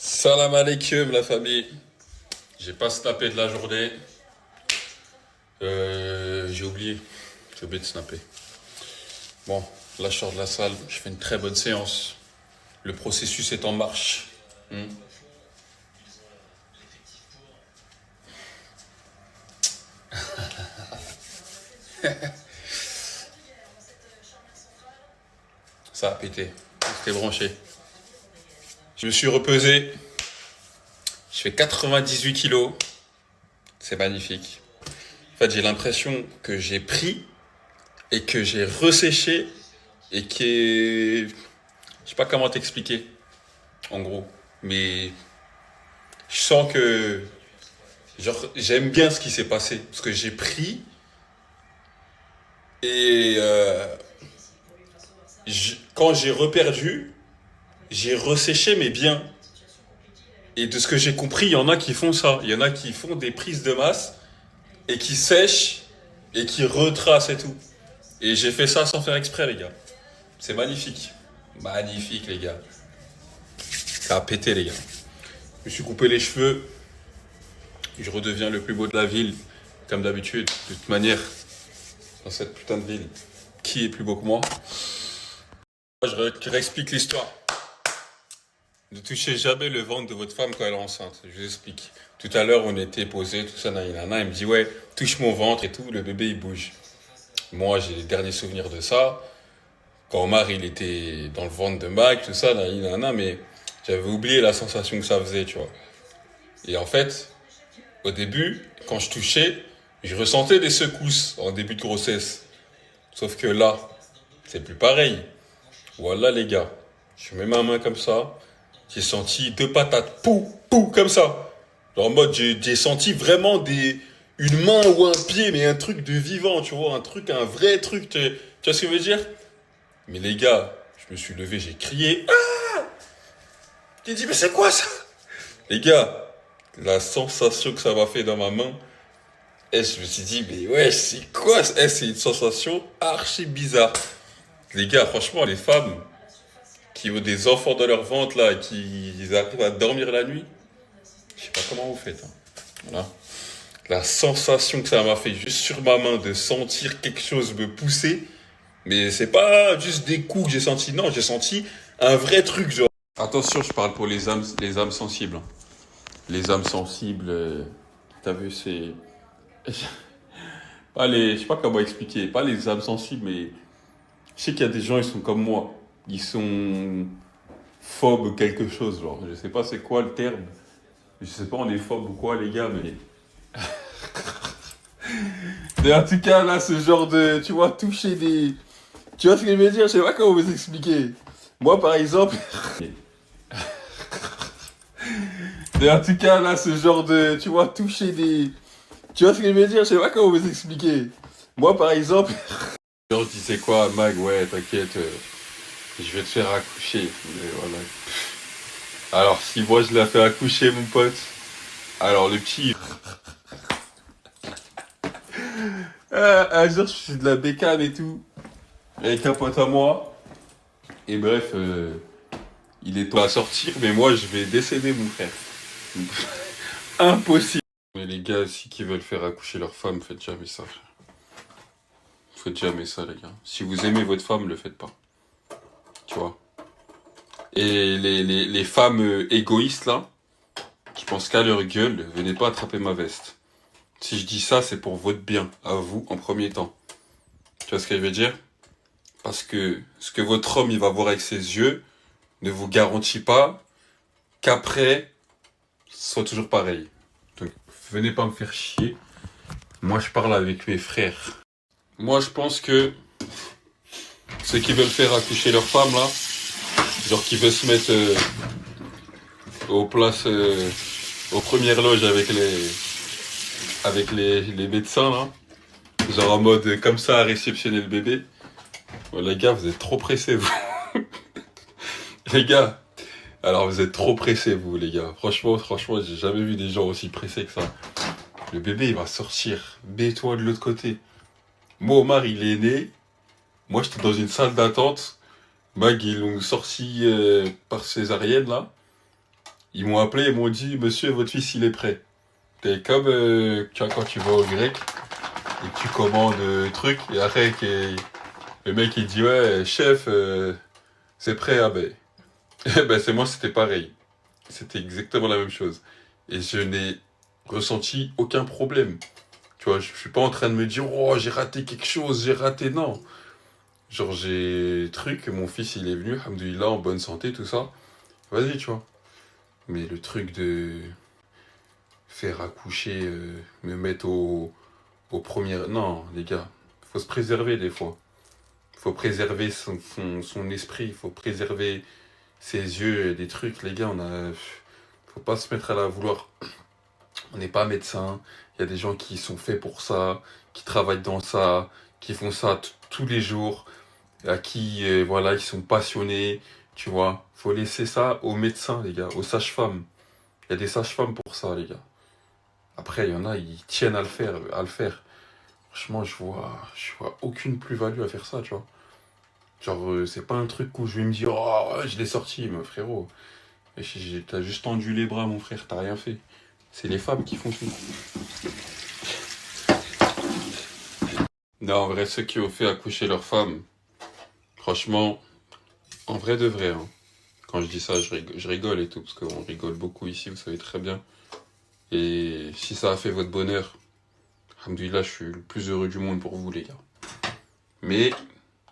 Salam alaikum la famille. J'ai pas snappé de la journée. J'ai oublié de snapper. Bon, là je sors de la salle, je fais une très bonne séance. Le processus est en marche. Hmm. Ça a pété. C'était branché. Je me suis repesé. Je fais 98 kilos. C'est magnifique. En fait, j'ai l'impression que j'ai pris et que j'ai resséché et que je sais pas comment t'expliquer, en gros. Mais je sens que, genre, j'aime bien ce qui s'est passé. Parce que j'ai pris et quand j'ai reperdu, j'ai resséché, mais bien. Et de ce que j'ai compris, il y en a qui font ça. Il y en a qui font des prises de masse et qui sèchent et qui retracent et tout. Et j'ai fait ça sans faire exprès, les gars. C'est magnifique. Magnifique, les gars. Ça a pété, les gars. Je me suis coupé les cheveux. Je redeviens le plus beau de la ville, comme d'habitude. De toute manière, dans cette putain de ville, qui est plus beau que moi? Je réexplique l'histoire. Ne touchez jamais le ventre de votre femme quand elle est enceinte. Je vous explique. Tout à l'heure, on était posé, tout ça, nanana. Il me dit, ouais, touche mon ventre et tout, le bébé il bouge. Moi, j'ai les derniers souvenirs de ça. Quand Omar il était dans le ventre de Mac, tout ça, nanana, mais j'avais oublié la sensation que ça faisait, tu vois. Et en fait, au début, quand je touchais, je ressentais des secousses en début de grossesse. Sauf que là, c'est plus pareil. Voilà les gars, je mets ma main comme ça, j'ai senti deux patates, pou, pou, comme ça. Genre en mode, j'ai senti vraiment une main ou un pied, mais un truc de vivant, tu vois, un vrai truc, tu vois ce que je veux dire? Mais les gars, je me suis levé, j'ai crié, ah! J'ai dit, mais c'est quoi ça? Les gars, la sensation que ça m'a fait dans ma main, je me suis dit, mais ouais, c'est quoi? C'est une sensation archi bizarre. Les gars, franchement, les femmes qui ont des enfants dans leur ventre, là, et qui arrivent à dormir la nuit, je sais pas comment vous faites. Hein. Voilà. La sensation que ça m'a fait juste sur ma main de sentir quelque chose me pousser, mais c'est pas juste des coups que j'ai senti, non, j'ai senti un vrai truc, genre. Attention, je parle pour les âmes sensibles. Hein. Les âmes sensibles, t'as vu, c'est... Pas les, je sais pas comment expliquer, pas les âmes sensibles, mais je sais qu'il y a des gens, ils sont comme moi. Ils sont phobes quelque chose, genre. Je sais pas c'est quoi le terme. Je sais pas on est phobe ou quoi, les gars, mais... Mais en tout cas, là, ce genre de... Tu vois, toucher des... Tu vois ce que je veux dire? Je sais pas comment vous expliquer. Moi, par exemple... Mais en tout cas, là, ce genre de... Tu vois, toucher des... Tu vois ce que je veux dire? Je sais pas comment vous expliquer. Moi, par exemple... Genre, je disais quoi, Mag? Ouais, t'inquiète, je vais te faire accoucher. Mais voilà. Alors, si moi, je l'ai fait accoucher, mon pote... Alors, le petit... un jour, je suis de la bécane et tout. Avec un pote à moi. Et bref, il est temps à sortir, mais moi, je vais décéder, mon frère. Impossible. Mais les gars, si qui veulent faire accoucher leur femme, faites jamais ça, frère. Faites jamais ça, les gars. Si vous aimez votre femme, le faites pas. Tu vois. Et les femmes égoïstes, là, qui pensent qu'à leur gueule, venez pas attraper ma veste. Si je dis ça, c'est pour votre bien, à vous, en premier temps. Tu vois ce que je veux dire? Parce que ce que votre homme, il va voir avec ses yeux, ne vous garantit pas qu'après, ce soit toujours pareil. Donc, venez pas me faire chier. Moi, je parle avec mes frères. Moi, je pense que ceux qui veulent faire accoucher leur femme, là, genre qui veulent se mettre aux places, aux premières loges avec les médecins, là, genre en mode comme ça à réceptionner le bébé. Bon, les gars, vous êtes trop pressés, vous. Les gars, alors vous êtes trop pressés, vous, les gars. Franchement, j'ai jamais vu des gens aussi pressés que ça. Le bébé, il va sortir. Mets-toi de l'autre côté. Moi, Omar, il est né. Moi, j'étais dans une salle d'attente. Mag, ils l'ont sorti par césarienne, là. Ils m'ont appelé, ils m'ont dit, monsieur, votre fils, il est prêt. T'es comme tu vois, quand tu vas au grec et que tu commandes truc, et après, le mec, il dit, ouais, chef, c'est prêt, ah ben. Ben, c'est moi, c'était pareil. C'était exactement la même chose. Et je n'ai ressenti aucun problème. Tu vois, je suis pas en train de me dire, oh, j'ai raté quelque chose, j'ai raté. Non. Genre, j'ai truc, mon fils, il est venu, alhamdoulilah, en bonne santé, tout ça. Vas-y, tu vois. Mais le truc de faire accoucher, me mettre au premier. Non, les gars, faut se préserver des fois. Faut préserver son esprit, faut préserver ses yeux, et des trucs, les gars, faut pas se mettre à la vouloir. On n'est pas médecin, il y a des gens qui sont faits pour ça, qui travaillent dans ça, qui font ça tous les jours, à qui, voilà, qui sont passionnés, tu vois. Faut laisser ça aux médecins, les gars, aux sages-femmes. Il y a des sages-femmes pour ça, les gars. Après, il y en a, ils tiennent à le faire. Franchement, je vois aucune plus-value à faire ça, tu vois. Genre, c'est pas un truc où je vais me dire, oh, ouais, je l'ai sorti, mais frérot. T'as juste tendu les bras, mon frère, t'as rien fait. C'est les femmes qui font tout. Non, en vrai, ceux qui ont fait accoucher leurs femmes, franchement, en vrai de vrai, hein. Quand je dis ça, je rigole et tout, parce qu'on rigole beaucoup ici, vous savez très bien. Et si ça a fait votre bonheur, alhamdoulilah, je suis le plus heureux du monde pour vous, les gars. Mais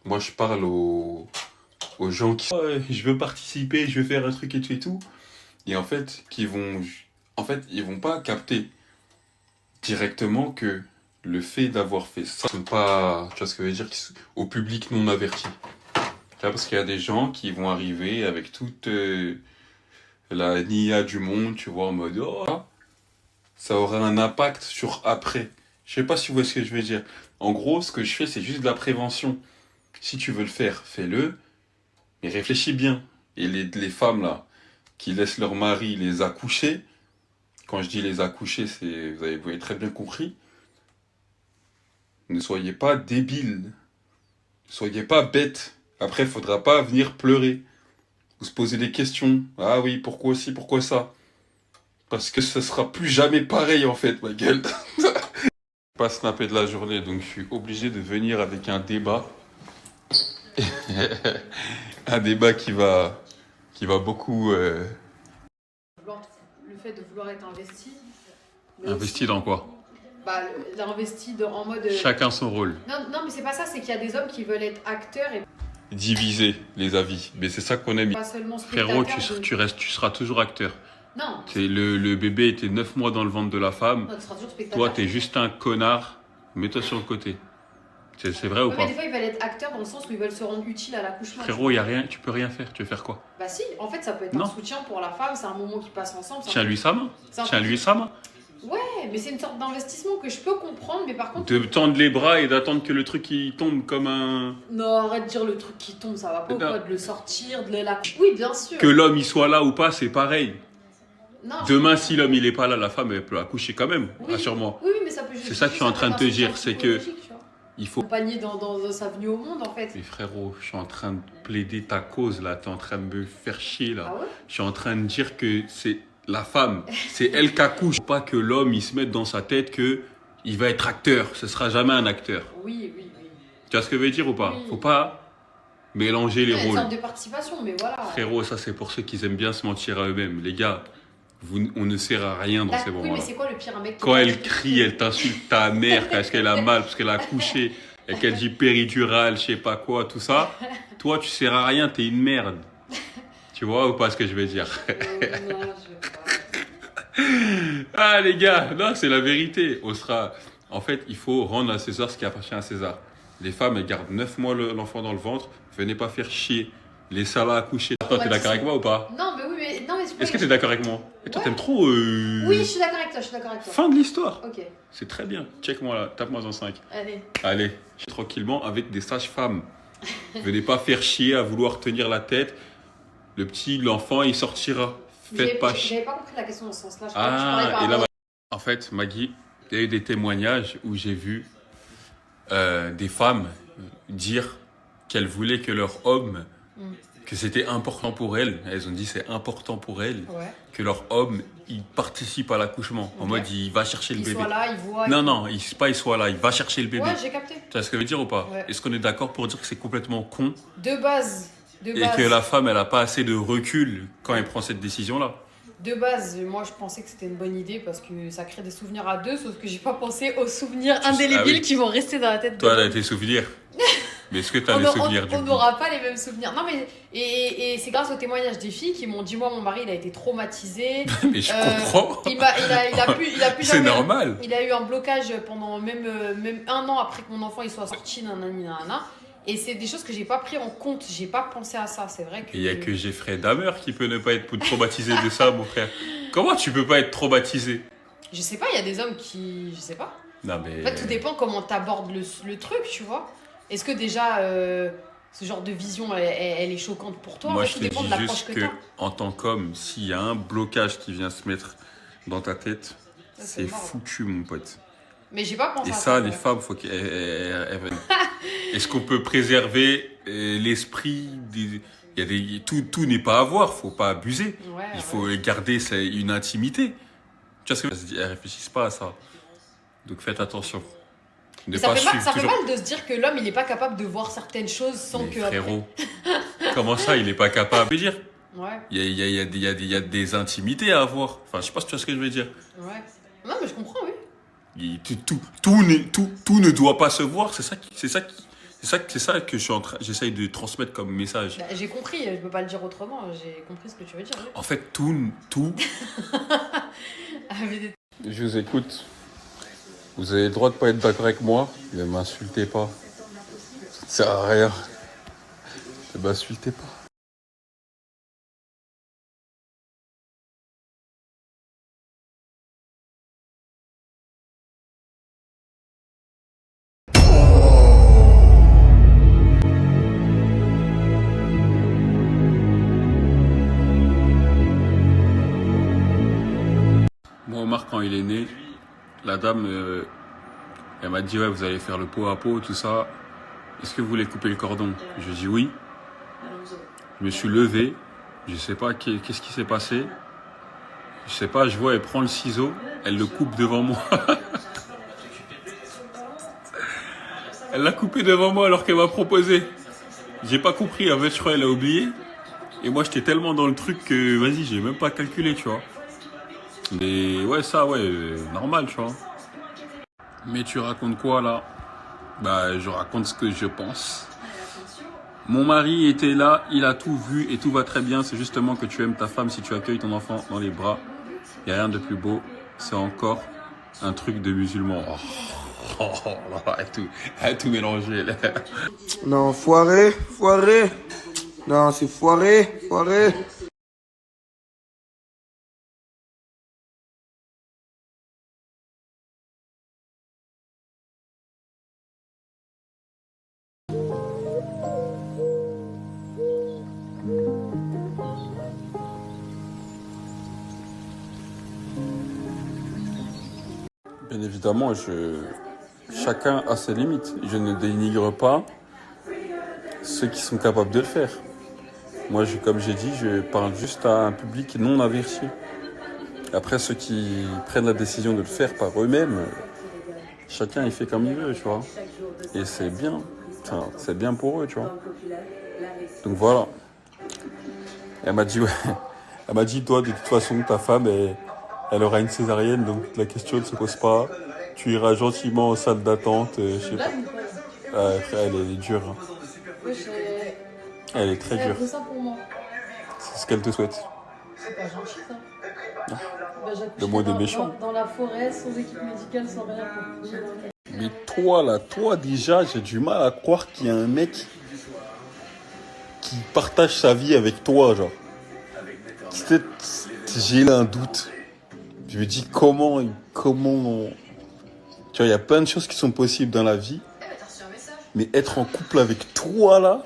moi, je parle aux gens qui... Ouais, je veux participer, je veux faire un truc et tout. Et en fait, ils vont pas capter directement que le fait d'avoir fait ça, sont pas, tu vois ce que je veux dire, au public non averti. Là, parce qu'il y a des gens qui vont arriver avec toute la nia du monde, tu vois, en mode, oh, ça aura un impact sur après. Je sais pas si vous voyez ce que je veux dire. En gros, ce que je fais, c'est juste de la prévention. Si tu veux le faire, fais-le, mais réfléchis bien. Et les femmes, là, qui laissent leur mari les accoucher, quand je dis les accoucher, vous avez très bien compris, ne soyez pas débiles, ne soyez pas bêtes. Après, il faudra pas venir pleurer ou se poser des questions. Ah oui, pourquoi ci, pourquoi ça? Parce que ce sera plus jamais pareil en fait, ma gueule. Pas snapper de la journée, donc je suis obligé de venir avec un débat. Un débat qui va beaucoup... Le fait de vouloir être investi. Investi dans quoi? Bah, investi en mode. Chacun son rôle. Non, non, mais c'est pas ça, c'est qu'il y a des hommes qui veulent être acteurs et Diviser les avis. Mais c'est ça qu'on aime. pas seulement spectateurs. Frérot, tu seras toujours acteur. Non, Le bébé était 9 mois dans le ventre de la femme. non, tu seras toujours spectateur. Toi, t'es juste un connard. Mets-toi sur le côté. C'est vrai ou Ouais, pas? mais des fois, ils veulent être acteurs dans le sens où ils veulent se rendre utiles à l'accouchement. Frérot, y a rien, tu peux rien faire. Tu veux faire quoi? Bah si, en fait, ça peut être Non. un soutien pour la femme, c'est un moment qui passe ensemble. Tiens-lui sa main. C'est un Tiens-lui truc- sa main. Ouais, mais c'est une sorte d'investissement que je peux comprendre, mais par contre. De tendre les bras et d'attendre que le truc il tombe comme un... Non, arrête de dire le truc qui tombe, ça va pas ou Non. quoi, de le sortir, de la. Oui, bien sûr. Que l'homme il soit là ou pas, c'est pareil. Non, Demain, si l'homme il est pas là, la femme elle peut accoucher quand même. Oui. Rassure-moi. Oui, mais ça peut C'est ça que je suis en train de te dire, c'est que il faut... accompagner dans sa venue au monde en fait. Mais frérot, je suis en train de plaider ta cause là, t'es en train de me faire chier là. Ah ouais? Je suis en train de dire que c'est la femme, c'est elle qui accouche. Faut pas que l'homme il se mette dans sa tête que il va être acteur, ce sera jamais un acteur. Oui, oui, oui. Tu vois ce que je veux dire ou pas? Oui. Faut pas mélanger les Il y a une rôles. sorte de participation, mais voilà. Frérot, ça c'est pour ceux qui aiment bien se mentir à eux-mêmes. Les gars, on ne sert à rien dans ces Oui, moments-là. mais c'est quoi le pire, un mec qui Quand elle crie, elle t'insulte ta mère parce qu'elle a mal, parce qu'elle a accouché, et qu'elle dit péridurale, je sais pas quoi, tout ça. Toi, tu sers à rien, t'es une merde. Tu vois ou pas ce que je veux dire? Non, je veux pas. Ah les gars, non, c'est la vérité. En fait, il faut rendre à César ce qui appartient à César. Les femmes, elles gardent 9 mois l'enfant dans le ventre. Venez pas faire chier. Laissez-la accoucher. Toi, t'es d'accord avec moi ou pas? Non, mais oui, mais non, mais c'est pas- Est-ce que t'es d'accord avec moi? Et toi, Ouais. t'aimes trop... Oui, je suis d'accord avec toi, je suis d'accord avec toi. Fin de l'histoire. Ok, C'est très bien. Check-moi là, tape-moi en 5. allez. Allez, je suis tranquillement avec des sages-femmes. Venez pas faire chier à vouloir tenir la tête. L'enfant, il sortira. Faites pas chier. J'avais pas compris la question dans ce sens-là. Je parlais par Ah, et là, rapport- en fait, Maggie, il y a eu des témoignages où j'ai vu des femmes dire qu'elles voulaient que leur homme que c'était important pour elles. Elles ont dit c'est important pour elles Ouais. que leur homme, il participe à l'accouchement. En Ok. mode, il va chercher le Il bébé. soit là, il voit. Non, non, il soit là, il va chercher le bébé. Ouais, j'ai capté. Tu vois ce que je veux dire ou pas? Ouais. Est-ce qu'on est d'accord pour dire que c'est complètement con De base. De et base. que la femme, elle a pas assez de recul quand elle prend cette décision-là? De base, moi je pensais que c'était une bonne idée parce que ça crée des souvenirs à deux, sauf que j'ai pas pensé aux souvenirs indélébiles Ah oui. qui vont rester dans la tête de Toi, l'homme. t'as tes souvenirs. Mais est-ce que t'as On les a- souvenirs du on coup? n'aura pas les mêmes souvenirs. Non, mais et c'est grâce au témoignage des filles qui m'ont dit moi, mon mari, il a été traumatisé. Mais je comprends. Il a plus C'est jamais. normal. Il a eu un blocage pendant même 1 an après que mon enfant il soit sorti, nanani, nanana. Et c'est des choses que j'ai pas pris en compte. J'ai pas pensé à ça. C'est vrai que. Il y a que Jeffrey Dahmer qui peut ne pas être traumatisé de ça, mon frère. Comment tu peux pas être traumatisé? Je sais pas. Il y a des hommes qui. Je sais pas. Non mais. En fait, tout dépend comment t'abordes le truc, tu vois. Est-ce que déjà ce genre de vision elle est choquante pour toi? Moi, En je fait, te tout dépend dis de l'approche juste que que, t'as. en tant qu'homme, s'il y a un blocage qui vient se mettre dans ta tête, Ça, c'est mort. foutu, mon pote. Mais j'ai pas pensé Et à ça, ça. les ouais. femmes, faut qu'elles viennent. Est-ce qu'on peut préserver l'esprit des... Tout n'est pas à voir, faut pas abuser. Ouais, Il ouais. faut garder une intimité. Tu vois ce que je veux dire? Elles réfléchissent pas à ça. Donc faites attention. Ne Mais ça pas fait, suivre ça fait toujours. mal de se dire que l'homme il est pas capable de voir certaines choses sans Mais que. frérot, comment ça, il est pas capable de dire? Ouais, Il y a des intimités à avoir. Enfin, je sais pas si tu vois ce que je veux dire. ouais. Non, mais je comprends, oui. Tout ne doit pas se voir. C'est ça que j'essaye de transmettre comme message. Bah, j'ai compris, je peux pas le dire autrement. J'ai compris ce que tu veux dire. Oui. En fait, tout. Ah, mais des- Je vous écoute. Vous avez le droit de pas être d'accord avec moi. Ne m'insultez pas. Ça ne sert à rien. Ne m'insultez pas. Moi, Omar, quand il est né, la dame, elle m'a dit, ouais, vous allez faire le pot à pot, tout ça. Est-ce que vous voulez couper le cordon? Je dis oui. Je me suis levé. Je sais pas qu'est-ce qui s'est passé. Je sais pas, je vois, elle prend le ciseau, elle le coupe devant moi. Elle l'a coupé devant moi alors qu'elle m'a proposé. J'ai pas compris, en fait, je crois qu'elle a oublié. Et moi, j'étais tellement dans le truc que, vas-y, j'ai même pas calculé, tu vois. Mais ouais, ça, ouais, normal, tu vois. Mais tu racontes quoi, là? Bah, je raconte ce que je pense. Mon mari était là, il a tout vu et tout va très bien. C'est justement que tu aimes ta femme si tu accueilles ton enfant dans les bras. Il n'y a rien de plus beau. C'est encore un truc de musulman. À tout mélanger. Là. Non, foiré. Non, c'est foiré. Bien évidemment, chacun a ses limites. Je ne dénigre pas ceux qui sont capables de le faire. Moi, comme j'ai dit, je parle juste à un public non averti. Après, ceux qui prennent la décision de le faire par eux-mêmes, chacun il fait comme il veut, tu vois. Et c'est bien. Enfin, c'est bien pour eux, tu vois. Donc voilà. Elle m'a dit, ouais. Elle m'a dit, toi, de toute façon, ta femme, elle aura une césarienne, donc la question ne se pose pas. Tu iras gentiment en salle d'attente, je sais pas. Elle est dure. Hein. Elle est très dure. ça pour moi. C'est ce qu'elle te souhaite. C'est pas gentil ça. Le mot des méchants. Dans la forêt, sans équipe médicale, sans rien pour coucher dans le Mais toi déjà, j'ai du mal à croire qu'il y a un mec qui partage sa vie avec toi, genre. J'ai un doute. Je me dis comment. Tu vois, il y a plein de choses qui sont possibles dans la vie. Mais être en couple avec toi, là,